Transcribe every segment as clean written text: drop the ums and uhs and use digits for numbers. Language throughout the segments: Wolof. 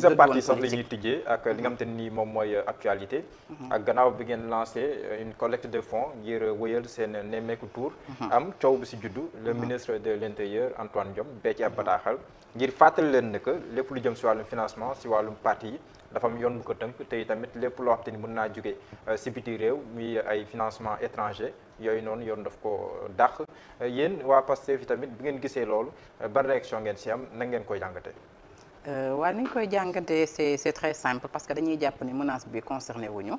sa parti sax la ñuy tijjee ak li nga xamante ni moom mooy actualité ak gannaaw bi ngeen lancé une collecte de fonds ngir wëyal seen nemmeeku tour am coow bi si juddu le ministre de l'intérieur Antoine Diome bee ci ab bataaxal ngir fàttali leen ne que lépp lu jëm si wàllum financement si wàllum parti yi dafa am yoon bu ko tënk te tamit lépp loo xamante ni mën naa jóge si biti réew muy ay financement étranger yooyu noonu yoon daf ko dàq yéen waa Pastef yi tamit bi ngeen gisee loolu ban réaction ngeen si am na ngeen koy jàngatee. waaw ni ñu koy jàngatee c'est très simple parce que dañuy jàpp ni menace bi concerné wuñu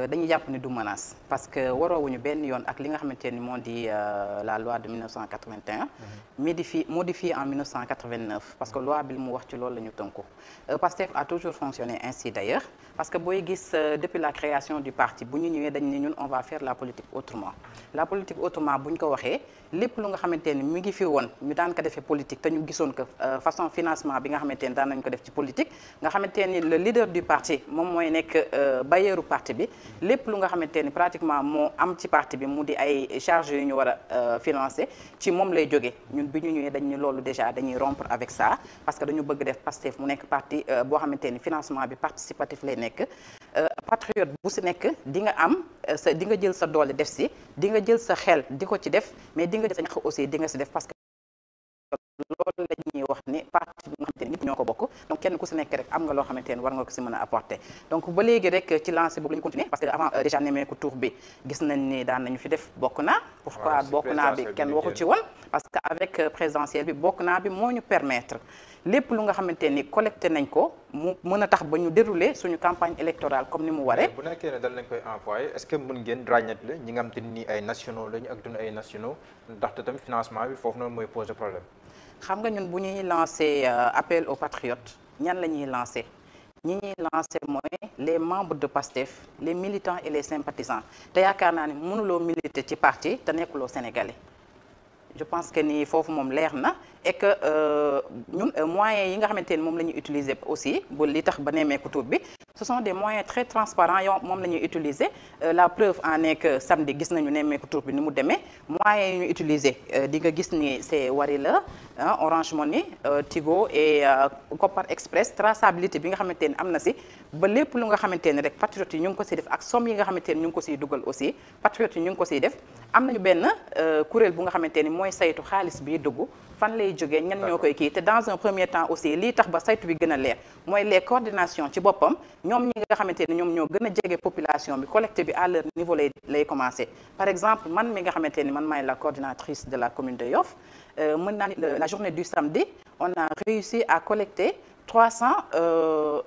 dañuy jàpp ni du menace parce que waroowuñu benn yoon ak li nga xamante ni moo di la loi de 1981 modifiée en 1989 parce que loi bi mu wax ci loolu la ñu tënku Pastef a toujours fonctionné ainsi d'ailleurs parce que booy gis depuis la création du parti bu ñu ñëwee dañ ne ñun on va faire la politique autrement bu ñu ko waxee lépp lu nga xamante ni mi ngi fi woon ñu daan ko defee politique te ñu gisoon que façon financement bi nga xamante ni daan nañ ko def ci politique nga xamante ni le leader du parti moom mooy nekk bailleuru parti bi lépp lu nga xamante ni pratiquement moo am ci parti bi mu di ay charges yu ñu war a financer ci moom lay jógee ñun bi ñu ñëwee dañ ni loolu déjà dañuy rompre avec ça parce que dañu bëgg def Pastef mu nekk parti boo xamante ni financement bi participatif lay nekk patriote bu si nekk di nga am di nga jël sa doole def si di nga jël sa xel di ko ci def mais di nga jël sa ñax aussi di nga si def parce que loolu la ñuy wax ni parti bi nga xamante ni nit ñoo ko bokk donc kenn ku si nekk rek am nga loo xamante ni war nga ko si mën a apporter donc ba léegi rek ci lancé boobu la ñu continuer parce que avant déjà nemmeeku tour bi gis nañ ni daan nañu fi def bokk naa pourquoi bokk naa bi kenn waxu ci woon parce que avec présidentielle bi bokk naa bi moo ñu permettre lépp lu nga xamante ni collecté nañ ko mu mën a tax ba ñu dérouler suñu campagne électorale comme ni mu waree. bu nekkee ne dañ lañ koy envoyé est-ce que mën ngeen ràññetle ñi nga xamante ni ay nationaux lañu ak duñu ay nationaux ndaxte tamit financement bi foofu noonu mooy poser problème. xam nga ñun bu ñuy lancé appel aux patriotes ñan la ñuy lancé ñi ñuy lancé mooy les membres de PASTEF les militants et les sympathisants te yaakaar naa ne mënuloo militer ci parti te nekkuloo sénégalais. je pense que ni foofu moom leer na et que ñun moyens yi nga xamante ni moom la ñuy utiliser aussi bu li tax ba nemmeeku tur bi ce sont des moyens très transparents yoo moom la ñuy utiliser la preuve en est que samedi gis nañu nemmeeku tur bi ni mu demee moyens yi ñu utiliser di nga gis ni c'est Wari la Orange Money Tigo et Kopar Express traçabilité bi nga xamante ni am na si ba lépp lu nga xamante ni rek patriotes yi ñu ngi ko siy def ak somme yi nga xamante ni ñu ngi ko siy dugal aussi patriotes yi ñu ngi ko siy def am nañu benn kuréel bu nga xamante ni mooy saytu xaalis bii dugg fan lay jógee ñan ñoo koy kii te dans un premier temps aussi lii tax ba saytu bi gën a leer mooy les coordinations ci boppam ñoom ñi nga xamante ni ñoom ñoo gën a jege population bi collecte bi à leur niveau lay commencer par exemple man mi nga xamante ni man maay la coordinatrice de la commune de Yoff mën naa ni la journée du samedi on a réussi à collecter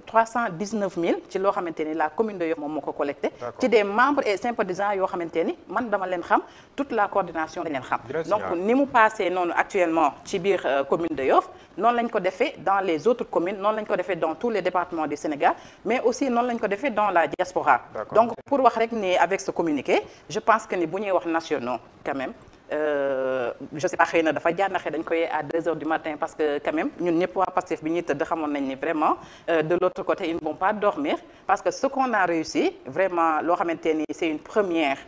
319 000 ci loo xamante ni la commune de Yoff moom moo ko collecté ci des membres et sympathisants yoo xamante ni man dama leen xam toute la coordination dañ leen xam donc ni mu passé noonu actuellement ci biir commune de Yoff noonu lañ ko defee dans les autres communes noonu lañ ko defee dans tous les départements du Sénégal mais aussi noonu lañ ko defee dans la diaspora donc pour wax rek ni avec ce communiqué je pense que ni bu ñuy wax nationaux quand même je sais pas xëy na dafa jànnaxe dañ koy à 2 heures du matin parce que quand même ñun ñëpp waa Pastef bi ñuy tëdd xamoon nañ ni vraiment de l'autre côté ils ne vont pas dormir parce que ce qu'on a réussi vraiment loo xamante ni c'est une première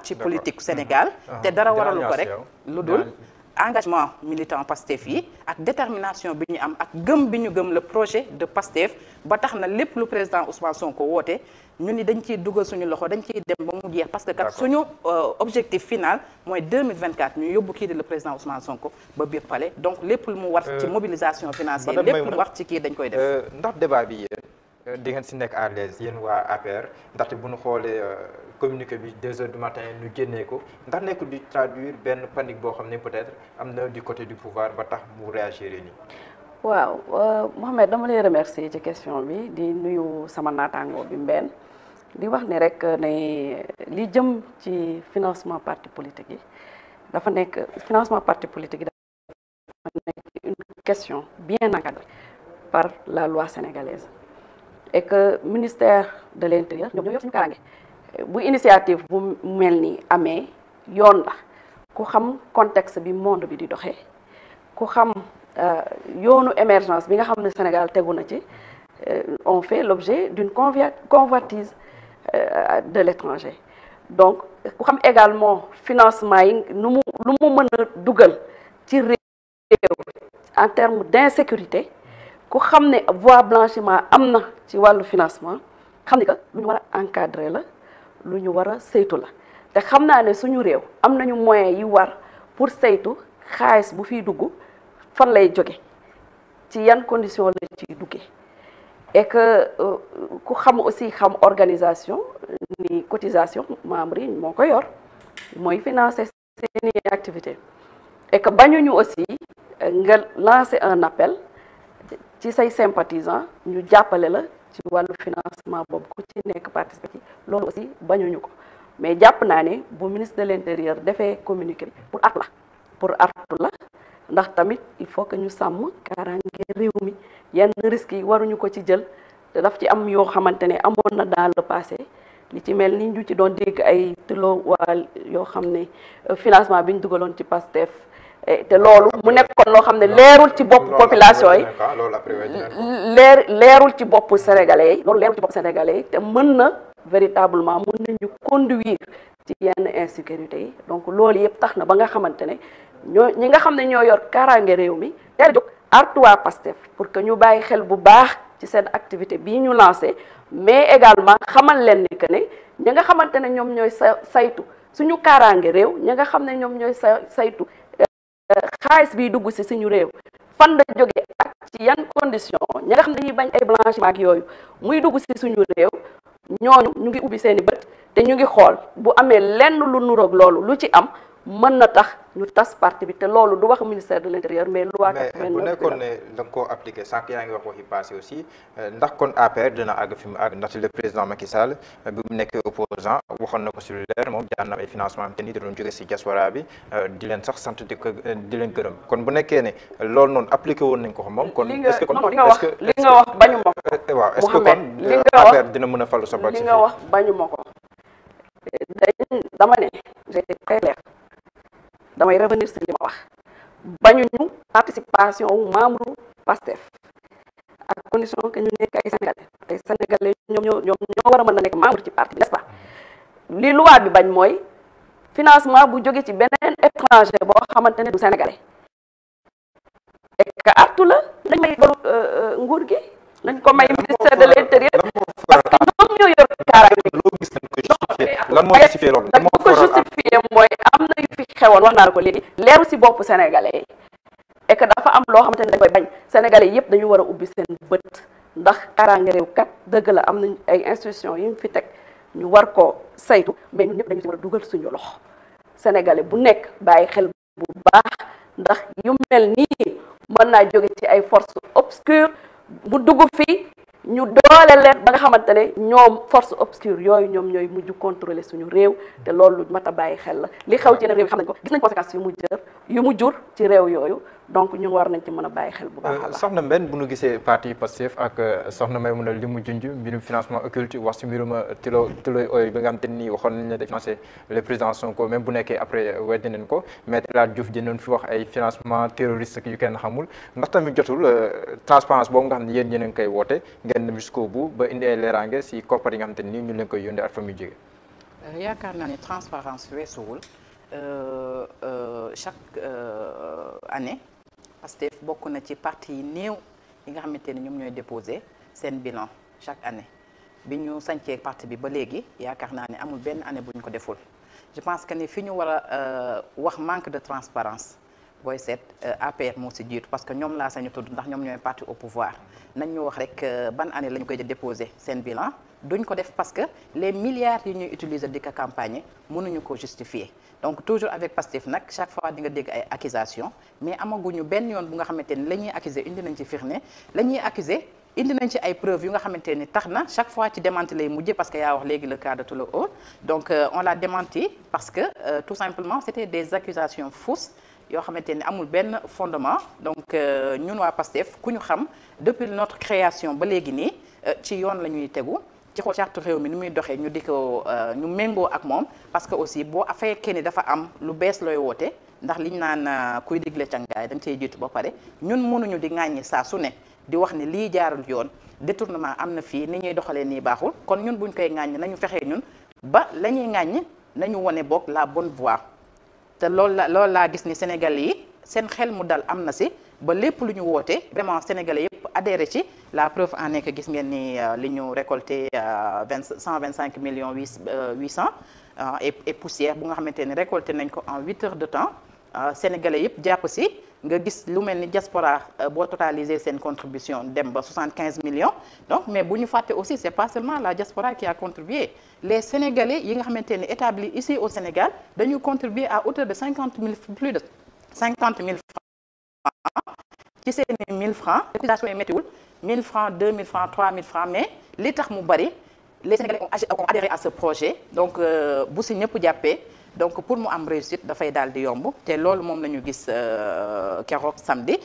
ci politique Sénégal te dara waralu ko rek lu dul engagement militant Pastef yi ak détermination bi ñu am ak gëm bi ñu gëm le projet de Pastef ba tax na lépp lu président Ousmane Sonko woote ñun ni dañ ciy dugal suñu loxo dañ ciy dem ba mu jeex parce que kat suñu objectif final mooy 2024 ñu yóbbu kii di le président Ousmane Sonko ba biir palais donc lépp lu mu war ci mobilisation financière lépp lu mu war ci kii dañ koy def ndax débat bi yéen di ngeen si nekk à l'aise yéen waa APR ndaxte bu ñu xoolee communiqué bi 2 heures du matin ñu génnee ko ndax nekkul di traduire benn panique boo xam ne peut-être am na du côté du pouvoir ba tax mu réagir nii. waaw Mohamed dama lay remercier ci question bi di nuyu sama naataango bi Mbène di wax ne rek ne li jëm ci financement parti politique yi dafa nekk financement parti politique yi dafa nekk une question bien encadrée par la loi sénégalaise et que ministère de l'intérieur ñoom ñoo yor suñu kaaraange bu initiative bu mel ni amee yoon la ku xam contexte bi monde bi di doxee ku xam yoonu émergence bi nga xam ne Sénégal tegu na ci on fait l'objet d'une convoitise de l'étranger donc ku xam également financement yi lu mu mën a dugal ci réew en termes d'insécurité ku xam ne voie blanchiment am na ci wàllu financement xam ne que lu ñu war a encadrer la lu ñu war a saytu la te xam naa ne suñu réew am nañu moyens yi war pour saytu xaalis bu fiy dugg fan lay jóge ci yan condition la ciy duggee et que ku xam aussi xam organisation ni cotisation membres yi moo ko yor mooy financer seeni activité et que bañuñu aussi nga lancer un appel ci say sympathisants ñu jàppale la ci wàllu financement boobu ku ci nekk participer ci loolu aussi bañuñu ko mais jàpp naa ne bu ministre de l'intérieur defee communiqué pour artu la ndax tamit il faut que ñu sàmm kaaraange réew mi yenn risques yi waruñu ko ci jël te daf ci am yoo xamante ne amoon na dans le passé li ci mel ni ñu ci doon dégg ay tilo waa yoo xam ne financement bi ñu dugaloon ci Pastef te loolu mu nekkoon loo xam ne leerul ci bopp population yi leerul ci bopp sénégalais yi loolu leerul ci bopp sénégalais yi te mën na véritablement mën nañu conduire ci yenn insécurité yi donc loolu yëpp tax na ba nga xamante ne ñi nga xam ne ñoo yor kaaraange réew mi teel a jóg artuwaa Pastef pour que ñu bàyyi xel bu baax ci seen activité bii ñu lancé mais également xamal leen ni que ne ñi nga xamante ne ñoom ñooy saytu suñu kaaraange réew ñi nga xam ne ñoom ñooy saytu xaalis biy dugg ci suñu réew fan la jógee ak ci yan condition ñi nga xam ne dañuy bañ ay blanchiment ak yooyu muy dugg ci suñu réew ñooñu ñu ngi ubbi seeni bët te ñu ngi xool bu amee lenn lu nuroog loolu lu ci am mën na tax ñu tas parti bi te loolu du wax ministère de l'intérieur mais loi 89 bu nekkoon ne da nga koo appliqué sànq yaa ngi wax waxi passé aussi ndax kon APR dina àgg fi mu àgg ndaxte le président Macky Sall bi mu nekkee opposant waxoon na ko sur leer moom jaar na ay financement am te ni da doon jóge si diaspora bi di leen sax sant di leen gërëm kon bu nekkee ne loolu noonu appliqué woon nañ ko moom kon est-ce que kon li nga wax bañu ma ko waaw est-ce que kon li nga wax APR dina mën a fallu sa bak li nga wax bañu ma ko dama ne j'étais très clair damay revenir si li ma wax bañuñu participation wu membre Pastef à condition que ñu nekk ay sénégalais ñoo war a mën a nekk membre ci parti n'est-ce pas li loi bi bañ mooy financement bu jóge ci beneen étranger boo xamante ne du sénégalais et que artu la nañ may loolu nguur gi nañ ko may ministère de l'intérieur parce que ñoom ñoo yor kaaraange lan moo justifié loolu nag bu ko justifié mooy am na yu fi xewoon wax naa la ko léegi leeru si bopp sénégalais yi et que dafa am loo xamante ne dañ koy bañ sénégalais yëpp dañu war a ubbi seen bët ndax kaaraange réew kat dëgg la am nañ ay institutions yu ñu fi teg ñu war ko saytu mais ñun ñëpp dañu ci war a dugal suñu loxo sénégalais bu nekk bàyyi xel bu baax ndax yu mel nii mën naa jóge ci ay forces obscures bu dugg fii ñu doole leen ba nga xamante ne ñoom force obscure yooyu ñoom ñooy mujj contrôler suñu réew te loolu mat a bàyyi xel la li xew ci yeneen réew yi xam nañ ko gis nañ conséquences yu mu jur ci réew yooyu donc ñu war nañ ci mën a bàyyi xel bu baax a baax. soxna Mbène bu ñu gisee parti Pastef ak soxna Maïmouna li mu junj mbirum financement occulte wax si mbirum tilo ooy bi nga xam te ni waxoon nañ ne day financé le président Sonko même bu nekkee après weddi nañ ko Maître El Hadji Diouf dinañ fi wax ay financement terroriste yu kenn xamul ndax tamit jotul transparence boobu nga xam ne yéen ñeneen koy woote ngeen dem jusqu'au bout ba indi ay leeraange si koppar yi nga xam te ni ñu leen koy yónnee ak fa muy jóge. yaakaar naa ne transparence weesuwul chaque année Pastef bokk na ci parti yi néew yi nga xamante ne ñoom ñooy déposer seen bilan chaque année bi ñu sancee parti bi ba léegi yaakaar naa ne amul benn année bu ñu ko deful je pense que ni fi ñu war a wax manque de transparence booy seet APR moo si jiitu parce que ñoom laa sañu tudd ndax ñoom ñooy parti au pouvoir nañ ñu wax rek ban année la ñu koy déposer seen bilan duñ ko def parce que les milliards yi ñuy utiliser di ko campagne mënuñu ko justifier donc toujours avec Pastef nag chaque fois di nga dégg ay accusations mais amaguñu benn yoon bu nga xamante ni la ñuy accuser indi nañ ci firnde la ñuy accuser indi nañ ci ay preuves yu nga xamante ni tax na chaque fois ci démenti lay mujjee parce que yaa wax léegi le cas de Tulo Oil donc on l'a démenti parce que tout simplement c'était des accusations fausses yoo xamante ni amul benn fondement donc ñun waa Pastef ku ñu xam depuis notre création ba léegi nii ci yoon la ñuy tegu ci xool charte réew mi ni muy doxee ñu di ko ñu méngoo ak moom parce que aussi boo fekkee ni dafa am lu bees looy woote ndax liñ naan kuy digle cangaay dañ cey jiitu ba pare ñun mënuñu di ŋàññi saa su ne di wax ni lii jaarul yoon détournement am na fii ni ñuy doxalee nii baaxul kon ñun buñ koy ŋàññi nañu fexee ñun ba la ñuy ŋàññi nañu wone bokk la bonne voie te loolu laa gis ni Sénégal yi seen xel mu dal am na si ba lépp lu ñu woote vraiment sénégalais yëpp adhéré ci la preuve en est que gis ngeen ni li ñu récolté 125 millions 800 et poussière bu nga xamante ni récolté nañ ko en 8 heures de temps sénégalais yëpp jàpp si nga gis lu mel ni diaspora boo totalisé seen contribution dem ba 75 millions donc mais bu ñu fàtte aussi c'est pas seulement la diaspora qui a contribué les sénégalais yi nga xamante ni établis ici au Sénégal dañu contribuer à hauteur de 50 000 plus de 50 000 francs ci seeni 1000 francs cotisation yi méttiwul 1000 francs 2000 francs 3000 francs mais li tax mu bari les sénégalais ont adhéré à ce projet donc bu si ñëpp jàppee donc pour mu am réussite dafay daal di yomb te loolu moom la ñu gis keroog samedi